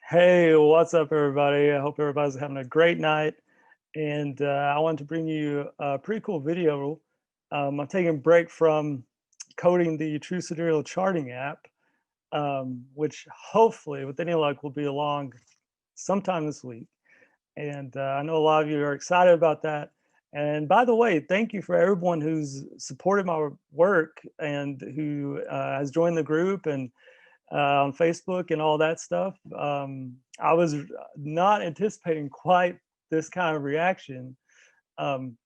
Hey, what's up, everybody? I hope everybody's having a great night. And I wanted to bring you a pretty cool video. I'm taking a break from coding the True Sidereal Charting app, which hopefully, with any luck, will be along sometime this week. And I know a lot of you are excited about that. And by the way, thank you for everyone who's supported my work and who has joined the group and on Facebook and all that stuff. I was not anticipating quite this kind of reaction. Um,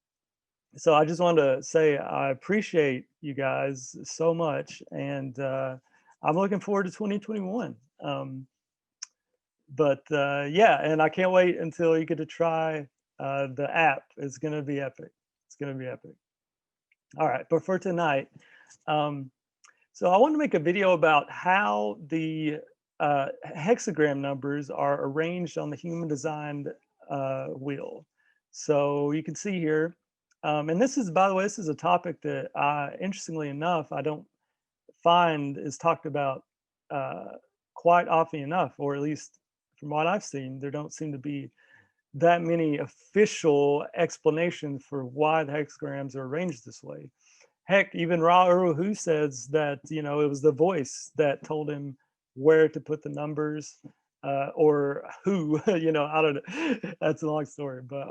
so I just wanted to say I appreciate you guys so much, and I'm looking forward to 2021. But yeah, and I can't wait until you get to try the app. It's going to be epic. It's going to be epic. All right, but for tonight, um, so I want to make a video about how the hexagram numbers are arranged on the human designed wheel. So you can see here, and this is, by the way, this is a topic that interestingly enough, I don't find is talked about uh, quite often enough, or at least from what I've seen, there don't seem to be that many official explanations for why the hexagrams are arranged this way. Heck, even Ra Uru Hu says that it was the voice that told him where to put the numbers, or who. I don't know. That's a long story, but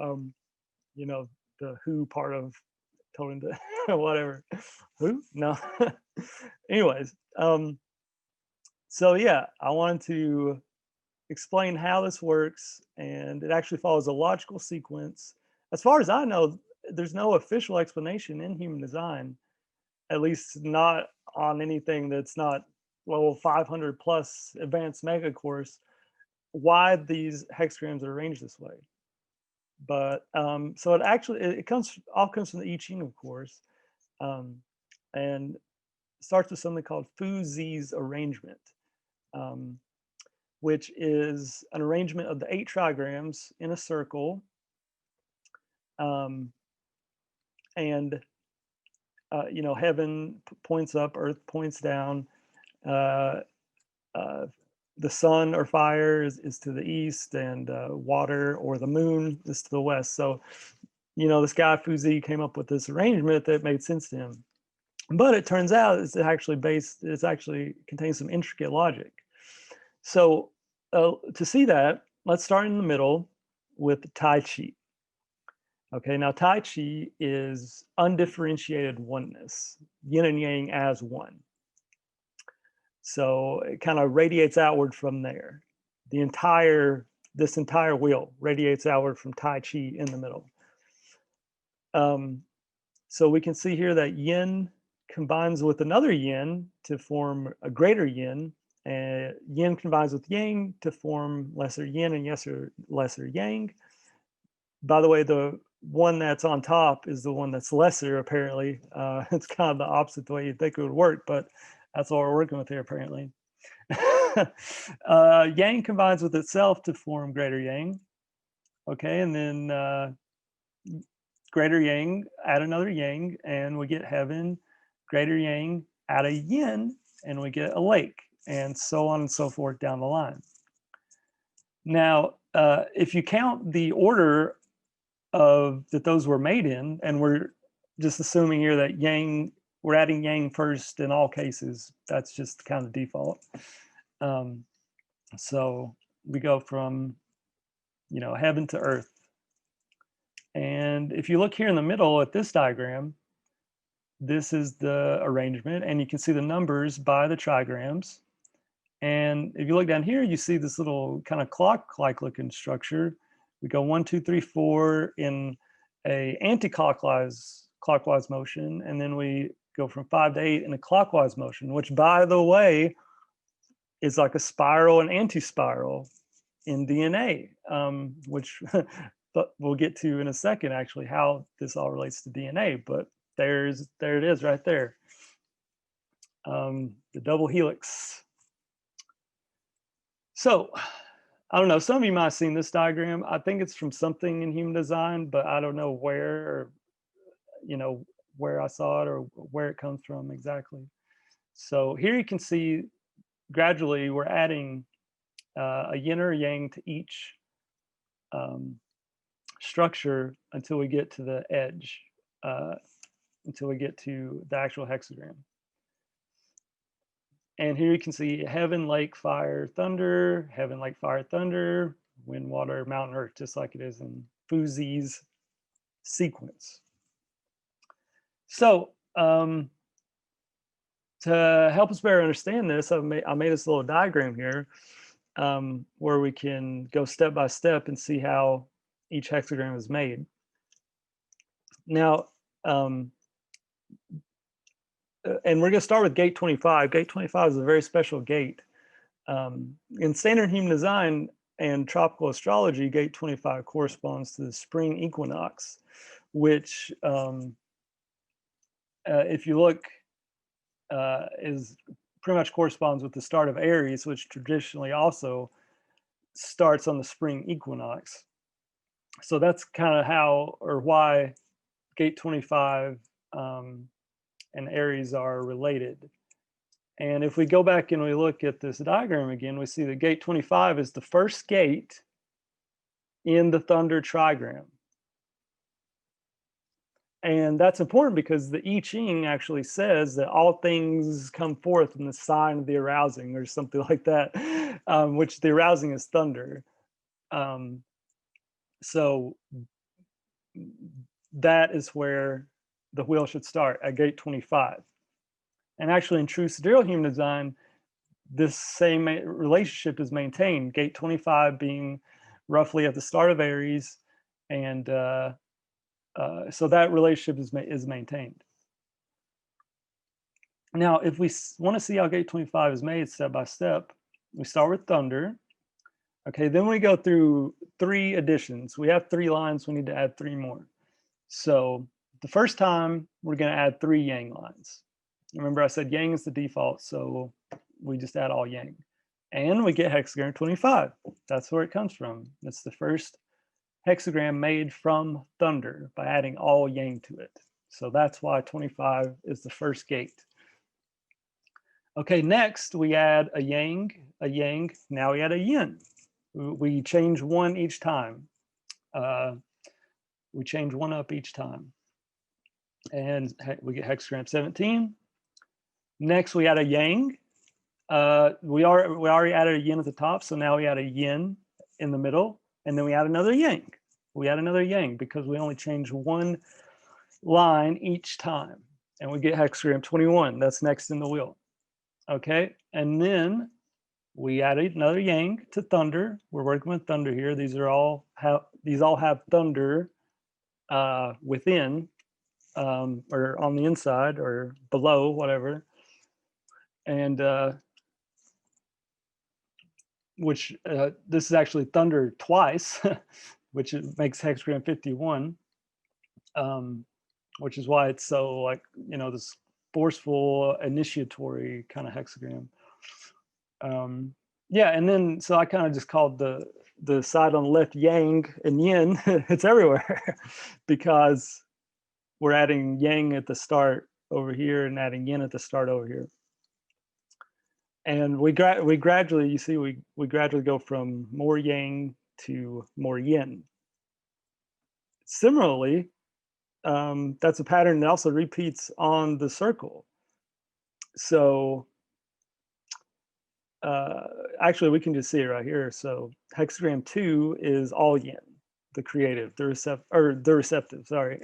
you know, the who part of told him to whatever. Who? No. Anyways, so yeah, I wanted to explain how this works, and it actually follows a logical sequence. As far as I know, there's no official explanation in human design, at least not on anything that's not level 500 plus advanced mega course, why these hexagrams are arranged this way. But so it comes from the I Ching, of course, um, and starts with something called Fuxi's arrangement, um, which is an arrangement of the 8 trigrams in a circle, um, and heaven points up, earth points down. Uh, uh, the sun or fire is to the east, and water or the moon is to the west. So, this guy Fuzi came up with this arrangement that made sense to him. But it turns out it's actually contains some intricate logic. So to see that, let's start in the middle with Tai Chi. Okay, now Tai Chi is undifferentiated oneness, yin and yang as one. So it kind of radiates outward from there. This entire wheel radiates outward from Tai Chi in the middle. So we can see here that yin combines with another yin to form a greater yin, and yin combines with yang to form lesser yin and lesser yang. By the way, the one that's on top is the one that's lesser, apparently. It's kind of the opposite the way you'd think it would work, but that's what we're working with here, apparently. Yang combines with itself to form greater yang. Okay, and then greater yang, add another yang, and we get heaven. Greater yang, add a yin, and we get a lake, and so on and so forth down the line. Now, if you count the order that those were made in, and we're just assuming here that yang, we're adding yang first in all cases. That's just kind of default. So we go from, heaven to earth. And if you look here in the middle at this diagram, this is the arrangement, and you can see the numbers by the trigrams. And if you look down here, you see this little kind of clock-like looking structure. We go 1, 2, 3, 4 in a anti-clockwise motion, and then we go from 5 to 8 in a clockwise motion, which, by the way, is like a spiral and anti-spiral in DNA, which but we'll get to in a second, actually, how this all relates to DNA. But there it is right there. The double helix. So I don't know, some of you might have seen this diagram. I think it's from something in human design, but I don't know where, or where I saw it or where it comes from exactly. So here you can see gradually we're adding a yin or yang to each structure until we get to the edge, until we get to the actual hexagram. And here you can see heaven, lake, fire, thunder, heaven, lake, fire, thunder, wind, water, mountain, earth, just like it is in Fuxi's sequence. So to help us better understand this, I made this little diagram here where we can go step by step and see how each hexagram is made. Now, and we're going to start with gate 25. Gate 25 is a very special gate. In standard human design and tropical astrology, gate 25 corresponds to the spring equinox, which, if you look, is pretty much corresponds with the start of Aries, which traditionally also starts on the spring equinox. So that's kind of how or why gate 25 and Aries are related. And if we go back and we look at this diagram again, we see that gate 25 is the first gate in the thunder trigram. And that's important because the I Ching actually says that all things come forth in the sign of the arousing or something like that, which the arousing is thunder. So that is where the wheel should start, at gate 25. And actually in true sidereal human design, this same relationship is maintained, gate 25 being roughly at the start of Aries, and so that relationship is maintained. Now, if we want to see how gate 25 is made step by step, we start with thunder. Okay, then we go through 3 additions. We have 3 lines, we need to add 3 more. So the first time we're going to add 3 yang lines. Remember I said yang is the default, so we just add all yang. And we get hexagram 25. That's where it comes from. It's the first hexagram made from thunder by adding all yang to it. So that's why 25 is the first gate. Okay, next we add a yang, now we add a yin. We change 1 each time. We change 1 up each time. And we get hexagram 17. Next we add a yang. We already added a yin at the top, so now we add a yin in the middle, and then we add another yang. We add another yang because we only change 1 line each time, and we get hexagram 21. That's next in the wheel. Okay, and then we add another yang to thunder. We're working with thunder here. These all have thunder within, or on the inside, or below, whatever. And which this is actually thunder twice, which makes hexagram 51, which is why it's so, like, you know, this forceful initiatory kind of hexagram. Yeah, and then so I kind of just called the side on the left yang and yin. It's everywhere because we're adding yang at the start over here and adding yin at the start over here. And we gradually, you see, we gradually go from more yang to more yin. Similarly, that's a pattern that also repeats on the circle. So actually, we can just see it right here. So hexagram 2 is all yin, the creative, the receptive. Sorry.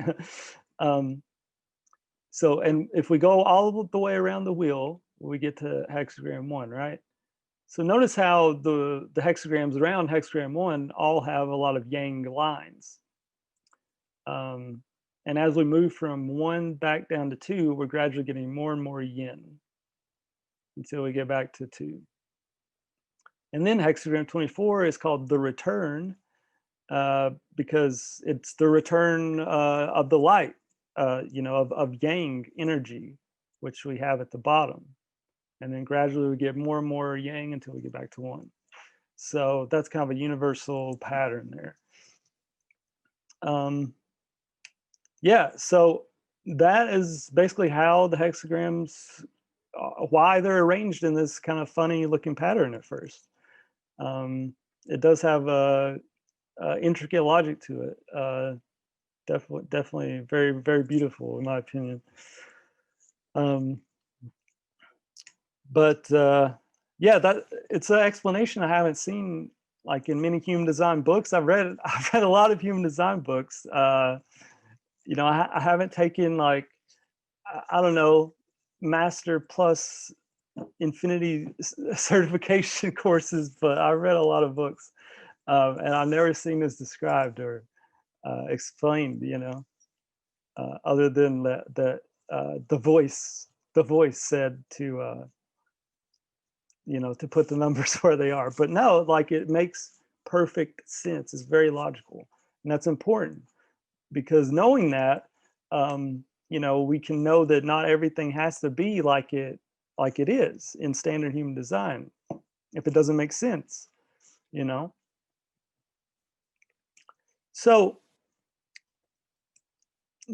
So, and if we go all the way around the wheel, we get to hexagram 1, right? So notice how the hexagrams around hexagram 1 all have a lot of yang lines. And as we move from 1 back down to 2, we're gradually getting more and more yin until we get back to 2. And then hexagram 24 is called the return because it's the return of the light, you know, of yang energy, which we have at the bottom. And then gradually we get more and more yang until we get back to 1. So that's kind of a universal pattern there. Yeah, so that is basically how the hexagrams, why they're arranged in this kind of funny looking pattern at first. It does have a intricate logic to it. Definitely very, very beautiful in my opinion. But yeah, that it's an explanation I haven't seen like in many human design books. I've read a lot of human design books. You know, I haven't taken like I don't know, master plus infinity certification courses, but I read a lot of books, and I've never seen this described or explained. You know, other than the voice said to you know, to put the numbers where they are. But no, like it makes perfect sense. It's very logical, and that's important because knowing that, you know, we can know that not everything has to be like it is in standard human design if it doesn't make sense, you know. So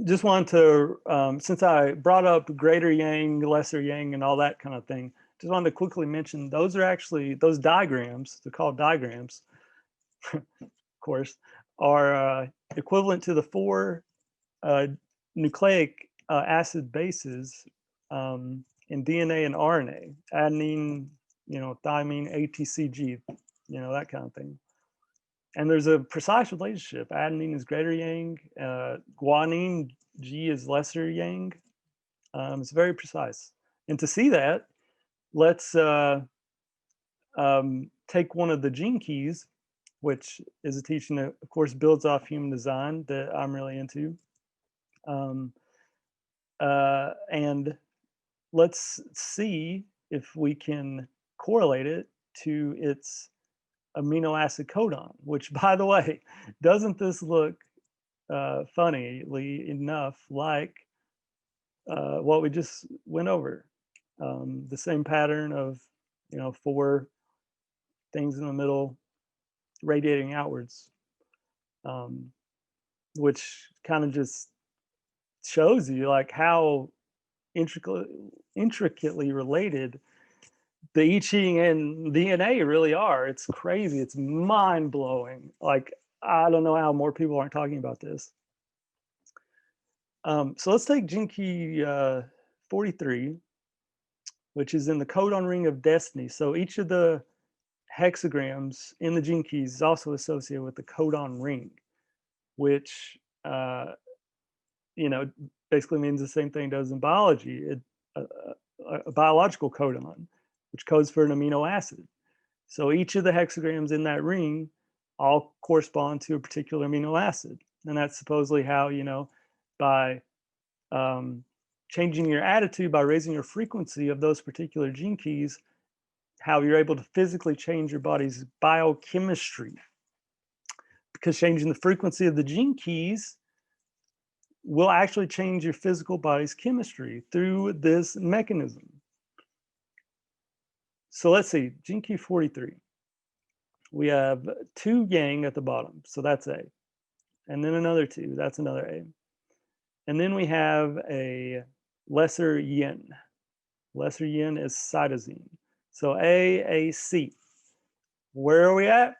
just wanted to, since I brought up greater yang, lesser yang, and all that kind of thing, just wanted to quickly mention those are actually those diagrams. They're called diagrams, of course, are equivalent to the four nucleic acid bases in DNA and RNA: adenine, you know, thymine, ATCG, you know, that kind of thing. And there's a precise relationship. Adenine is greater yang, guanine, G is lesser yang. It's very precise. And to see that, let's take one of the gene keys, which is a teaching that, of course, builds off human design that I'm really into. And let's see if we can correlate it to its amino acid codon, which, by the way, doesn't this look funnily enough like what we just went over? The same pattern of, you know, four things in the middle radiating outwards, which kind of just shows you like how intricately related the I Ching and DNA really are. It's crazy. It's mind blowing. Like, I don't know how more people aren't talking about this. So let's take gene key 43, which is in the codon ring of destiny. So each of the hexagrams in the gene keys is also associated with the codon ring, which you know, basically means the same thing it does in biology. A biological codon, which codes for an amino acid. So each of the hexagrams in that ring all correspond to a particular amino acid. And that's supposedly how, you know, by changing your attitude, by raising your frequency of those particular gene keys, how you're able to physically change your body's biochemistry. Because changing the frequency of the gene keys will actually change your physical body's chemistry through this mechanism. So let's see, gene key 43. We have 2 yang at the bottom, so that's A. And then another 2, that's another A. And then we have a lesser yin. Lesser yin is cytosine. So AAC. Where are we at?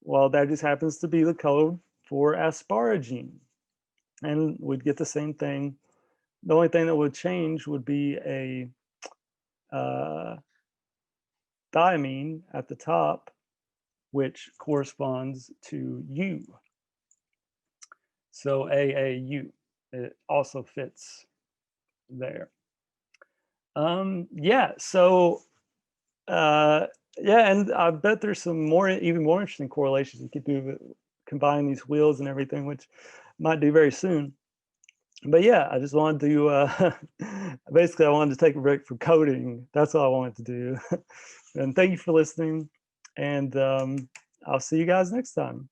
Well, that just happens to be the code for asparagine. And we'd get the same thing. The only thing that would change would be a thiamine at the top, which corresponds to U. So AAU, it also fits there. Yeah, so yeah, and I bet there's some more, even more interesting correlations you could do, combine these wheels and everything, which I might do very soon. But yeah, I just wanted to, basically I wanted to take a break from coding. That's all I wanted to do. And thank you for listening. And I'll see you guys next time.